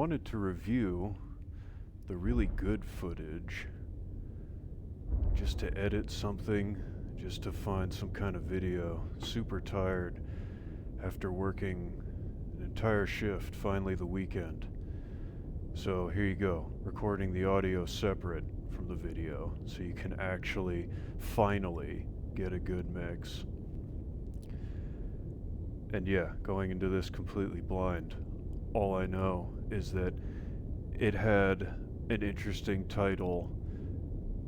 wanted to review the really good footage, just to edit something, just to find some kind of video. Super tired after working an entire shift, finally the weekend. So here you go, recording the audio separate from the video, so you can actually, finally, get a good mix. And yeah, going into this completely blind, all I know is that it had an interesting title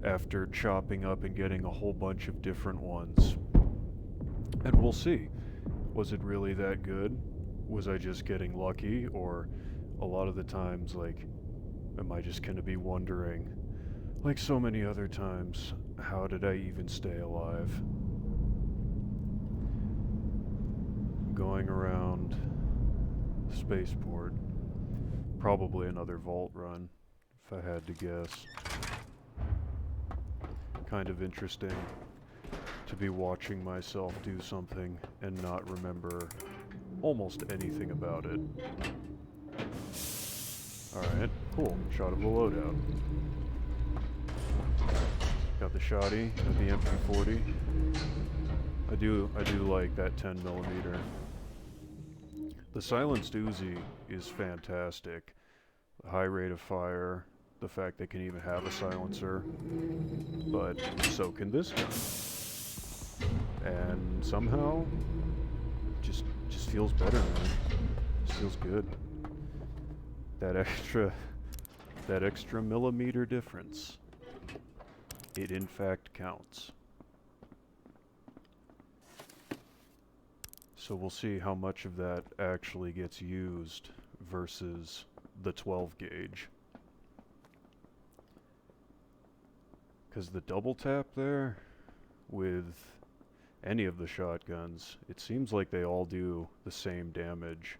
after chopping up and getting a whole bunch of different ones. And we'll see. Was it really that good? Was I just getting lucky? Or a lot of the times, like, am I just gonna be wondering, like so many other times, how did I even stay alive? Going around spaceport. Probably another vault run, if I had to guess. Kind of interesting to be watching myself do something and not remember almost anything about it. Alright, cool. Shot of the loadout. Got the shotty, got the MP40. I do like that 10mm. The silenced Uzi is fantastic. The high rate of fire, the fact they can even have a silencer, but so can this gun. And somehow, just feels better, man. Just feels good. That extra millimeter difference, it in fact counts. So we'll see how much of that actually gets used versus the 12 gauge. Because the double tap there, with any of the shotguns, it seems like they all do the same damage.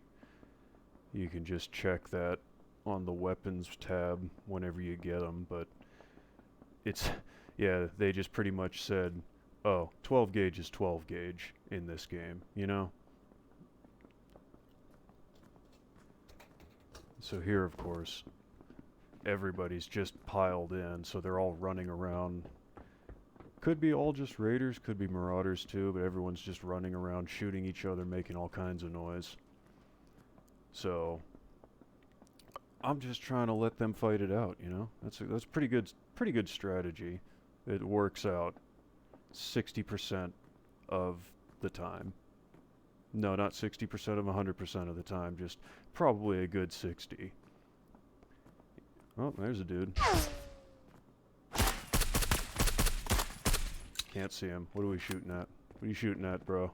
You can just check that on the weapons tab whenever you get them, but it's, yeah, they just pretty much said, oh, 12 gauge is 12 gauge in this game, you know? So here, of course, everybody's just piled in, so they're all running around. Could be all just Raiders, could be Marauders too, but everyone's just running around, shooting each other, making all kinds of noise. So I'm just trying to let them fight it out, you know? That's pretty good strategy. It works out 60% of the time. No, not 60% of 100% of the time, just probably a good 60. Oh, there's a dude. Can't see him. What are we shooting at? What are you shooting at, bro?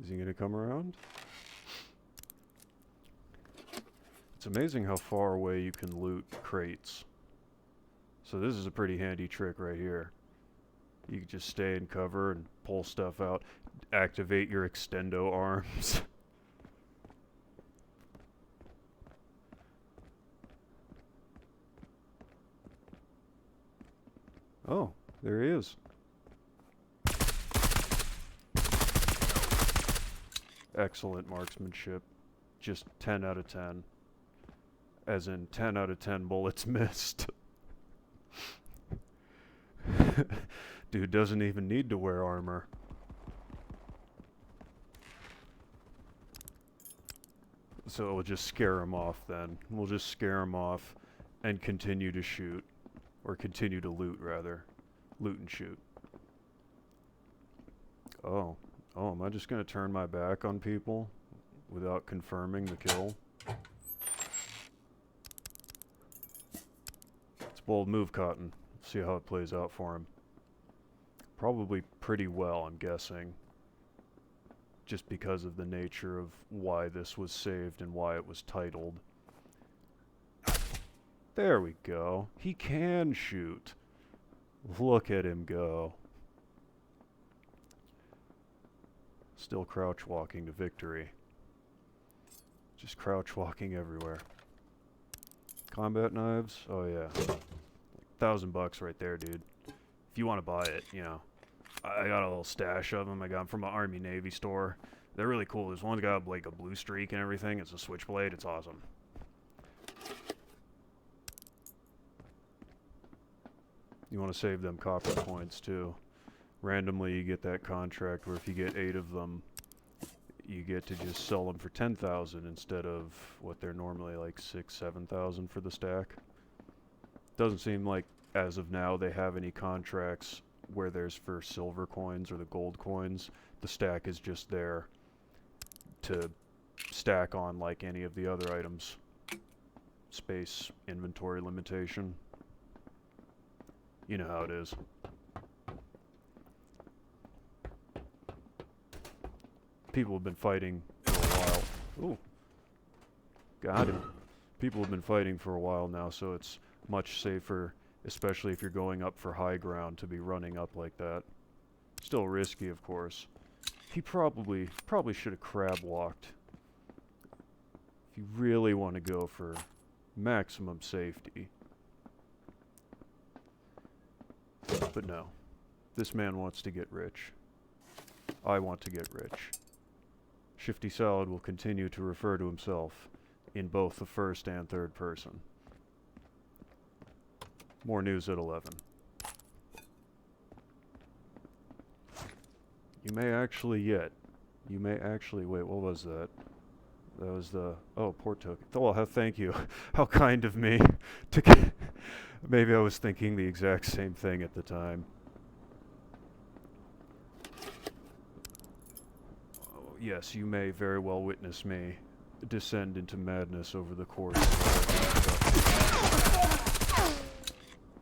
Is he gonna come around? It's amazing how far away you can loot crates. So this is a pretty handy trick right here. You can just stay in cover and pull stuff out. Activate your extendo arms. Oh, there he is. Excellent marksmanship. Just 10 out of 10. As in 10 out of 10 bullets missed. Dude doesn't even need to wear armor. So we'll just scare him off then. We'll just scare him off and continue to shoot. Or continue to loot, rather. Loot and shoot. Oh, am I just gonna turn my back on people without confirming the kill? It's a bold move, Cotton. See how it plays out for him. Probably pretty well, I'm guessing. Just because of the nature of why this was saved and why it was titled. There we go. He can shoot. Look at him go. Still crouch walking to victory. Just crouch walking everywhere. Combat knives? Oh yeah. $1,000 right there, dude. If you want to buy it, you know. I got a little stash of them. I got them from an Army Navy store. They're really cool. There's one got like a blue streak and everything. It's a switchblade. It's awesome. You want to save them copper points too. Randomly you get that contract where if you get 8 of them, you get to just sell them for 10,000 instead of what they're normally like 6,000-7,000 for the stack. Doesn't seem like as of now they have any contracts where there's for silver coins or the gold coins. The stack is just there to stack on like any of the other items. Space inventory limitation. You know how it is. People have been fighting for a while. Ooh. Got him. People have been fighting for a while now, so it's much safer, especially if you're going up for high ground, to be running up like that. Still risky, of course. He probably should have crab walked. If you really want to go for maximum safety. But no. This man wants to get rich. I want to get rich. Shifty Salad will continue to refer to himself in both the first and third person. More news at 11. You may actually wait, what was that? That was the, oh, port token. Oh, thank you. How kind of me. Maybe I was thinking the exact same thing at the time. Oh, yes, you may very well witness me descend into madness over the course of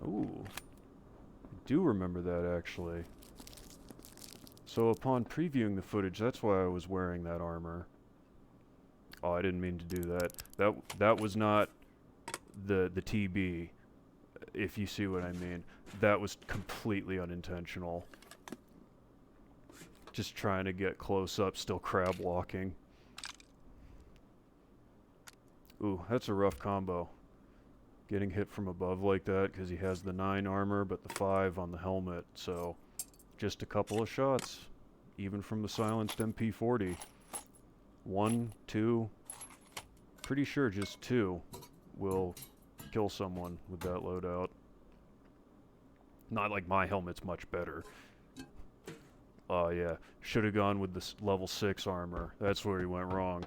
Ooh. I do remember that, actually. So upon previewing the footage, that's why I was wearing that armor. Oh, I didn't mean to do that. That was not the TB, if you see what I mean. That was completely unintentional. Just trying to get close up, still crab walking. Ooh, that's a rough combo. Getting hit from above like that, because he has the 9 armor, but the 5 on the helmet, so just a couple of shots, even from the silenced MP40. 1, 2, pretty sure just 2 will kill someone with that loadout. Not like my helmet's much better. Oh yeah, should have gone with this level 6 armor. That's where he went wrong.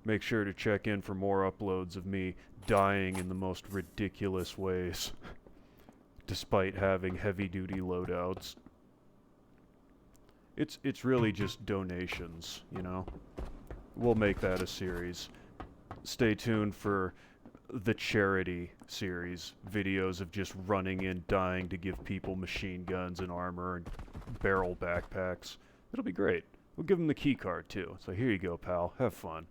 Make sure to check in for more uploads of me dying in the most ridiculous ways, despite having heavy-duty loadouts. It's really just donations, you know? We'll make that a series. Stay tuned for the charity series, videos of just running in, dying to give people machine guns and armor and barrel backpacks. It'll be great. We'll give them the key card too. So here you go, pal. Have fun.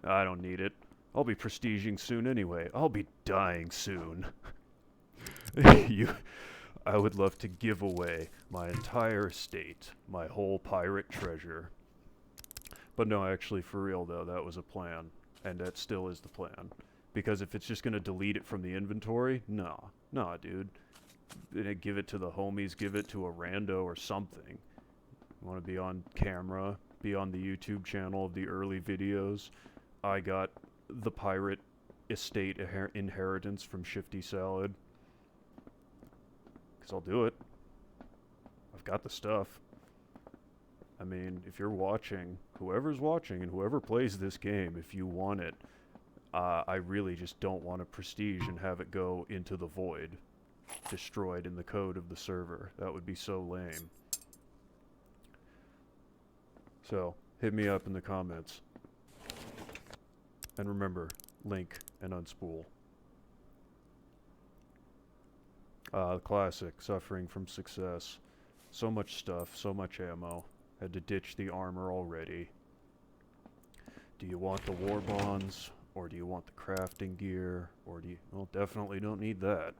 I don't need it. I'll be prestiging soon anyway. I'll be dying soon. I would love to give away my entire estate, my whole pirate treasure. But no, actually, for real though, that was a plan. And that still is the plan. Because if it's just gonna delete it from the inventory, nah, dude. Give it to the homies, give it to a rando or something. You wanna be on camera, be on the YouTube channel of the early videos. I got the pirate estate inheritance from Shifty Salad. Because I'll do it. I've got the stuff. I mean, if you're watching, whoever's watching and whoever plays this game, if you want it, I really just don't want to prestige and have it go into the void. Destroyed in the code of the server. That would be so lame. So, hit me up in the comments. And remember, link and unspool. Classic, suffering from success. So much stuff, so much ammo. Had to ditch the armor already. Do you want the war bonds? Or do you want the crafting gear? Or do you... Well, definitely don't need that.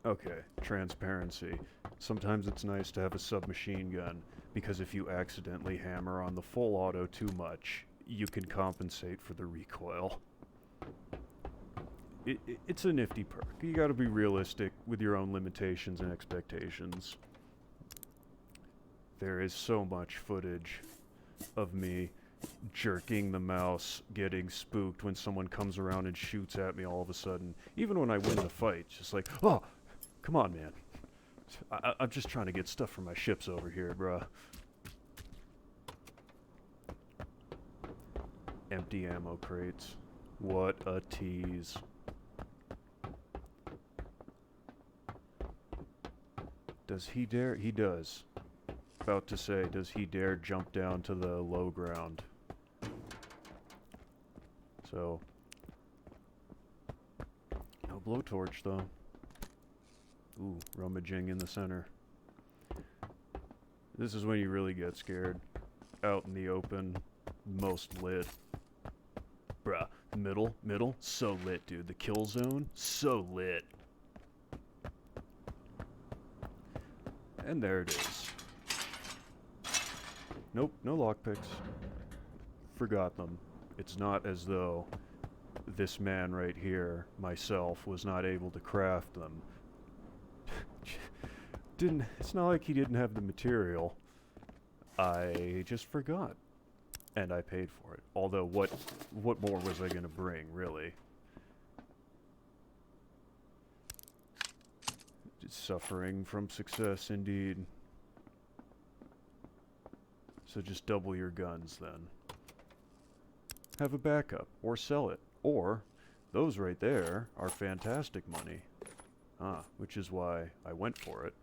Okay, transparency. Sometimes it's nice to have a submachine gun, because if you accidentally hammer on the full auto too much, you can compensate for the recoil. It's a nifty perk. You gotta be realistic with your own limitations and expectations. There is so much footage of me jerking the mouse, getting spooked when someone comes around and shoots at me all of a sudden. Even when I win the fight, just like, oh, come on, man. I'm just trying to get stuff from my ships over here, bruh. Empty ammo crates. What a tease. Does he dare? He does. About to say, does he dare jump down to the low ground? So, no blowtorch though. Ooh, rummaging in the center. This is when you really get scared. Out in the open, most lit. Bruh, middle, so lit, dude. The kill zone, so lit. And there it is. Nope, no lockpicks. Forgot them. It's not as though this man right here, myself, was not able to craft them. It's not like he didn't have the material. I just forgot. And I paid for it. Although, what more was I gonna bring, really? Suffering from success, indeed. So just double your guns, then. Have a backup, or sell it. Or, those right there are fantastic money. Which is why I went for it.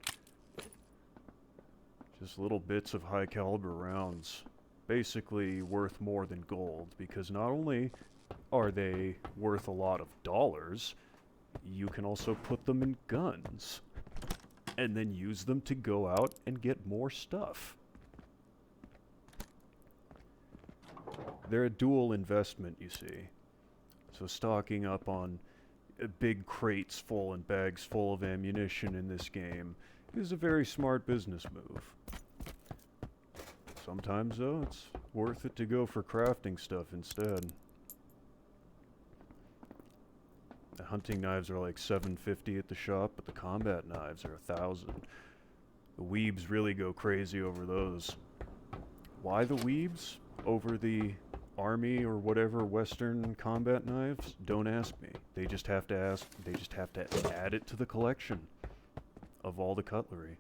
Just little bits of high caliber rounds. Basically worth more than gold, because not only are they worth a lot of dollars, you can also put them in guns. And then use them to go out and get more stuff. They're a dual investment, you see. So stocking up on big crates full and bags full of ammunition in this game is a very smart business move. Sometimes, though, it's worth it to go for crafting stuff instead. The hunting knives are like $750 at the shop, but the combat knives are $1,000. The weebs really go crazy over those. Why the weebs over the army or whatever Western combat knives? Don't ask me. They just have to ask. They just have to add it to the collection of all the cutlery.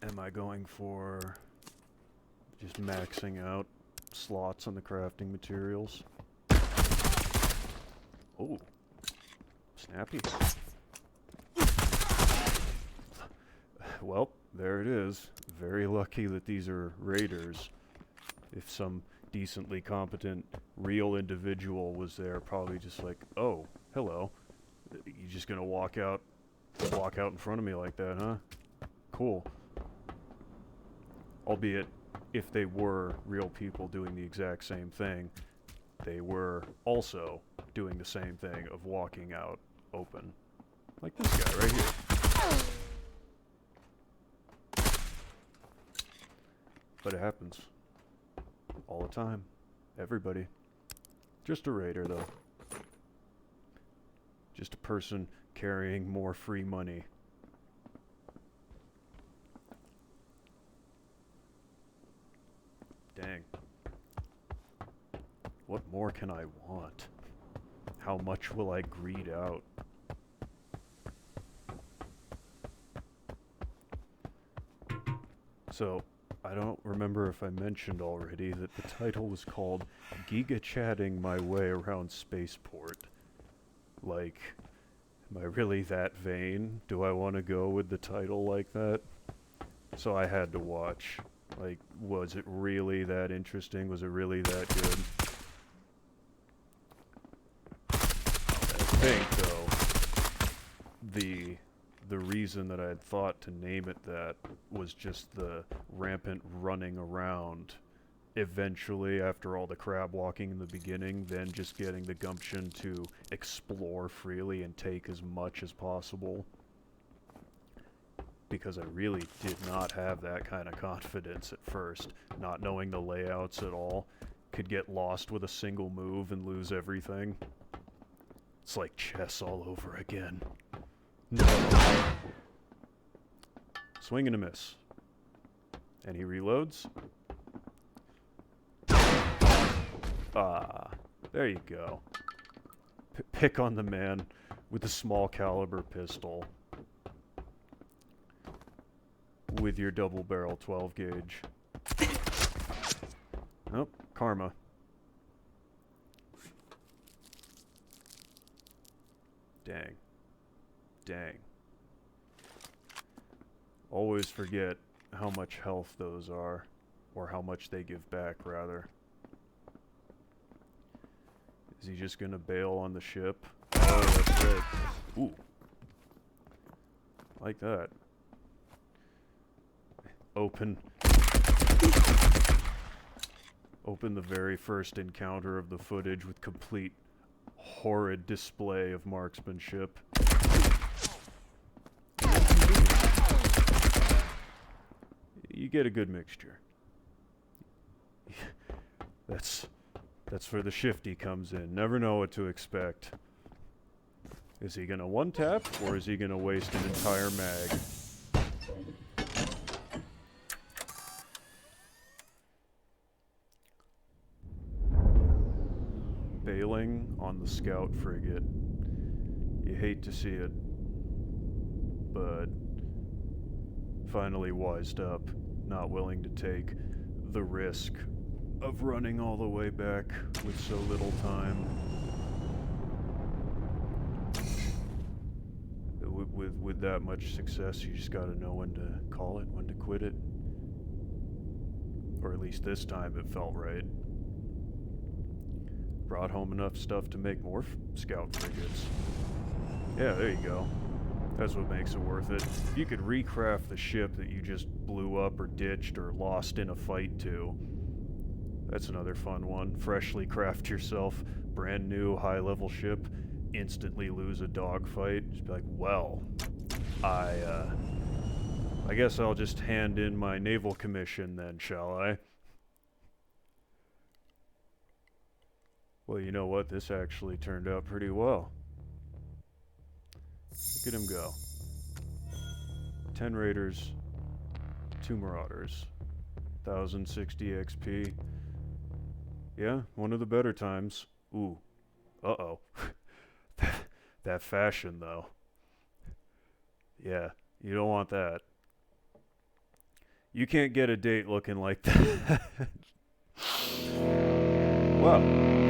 Am I going for just maxing out slots on the crafting materials? Oh, snappy. Well, there it is. Very lucky that these are raiders. If some decently competent, real individual was there, probably just like, oh, hello. You just gonna walk out in front of me like that, huh? Cool. Albeit, if they were real people doing the exact same thing, they were also doing the same thing of walking out open. Like this guy right here. But it happens. All the time. Everybody. Just a raider, though. Just a person carrying more free money. Dang. What more can I want? How much will I greed out? So, I don't remember if I mentioned already that the title was called Giga Chatting My Way Around Spaceport. Like, am I really that vain? Do I want to go with the title like that? So I had to watch. Like, was it really that interesting? Was it really that good? I think, though, the reason that I had thought to name it that was just the rampant running around. Eventually, after all the crab walking in the beginning, then just getting the gumption to explore freely and take as much as possible. because I really did not have that kind of confidence at first, not knowing the layouts at all. Could get lost with a single move and lose everything. It's like chess all over again. No. Swing and a miss. And he reloads. Ah, there you go. Pick on the man with the small caliber pistol with your double barrel 12 gauge. Nope, karma. Dang. Dang. Always forget how much health those are, or how much they give back, rather. Is he just gonna bail on the ship? Oh, that's right. Ooh. Like that. Open the very first encounter of the footage with complete horrid display of marksmanship. You get a good mixture. That's where the shifty comes in. Never know what to expect. Is he gonna one-tap, or is he gonna waste an entire mag? Bailing on the scout frigate. You hate to see it, but finally wised up, not willing to take the risk of running all the way back with so little time. With that much success, you just gotta know when to call it, when to quit it. Or at least this time it felt right. Brought home enough stuff to make more scout frigates. Yeah, there you go. That's what makes it worth it. If you could recraft the ship that you just blew up or ditched or lost in a fight to, that's another fun one. Freshly craft yourself, brand new high-level ship, instantly lose a dogfight. Just be like, well, I guess I'll just hand in my naval commission then, shall I? Well, you know what? This actually turned out pretty well. Look at him go. 10 Raiders, 2 Marauders, 1060 XP. Yeah, one of the better times. Ooh. Uh-oh. That fashion, though. Yeah, you don't want that. You can't get a date looking like that. Wow.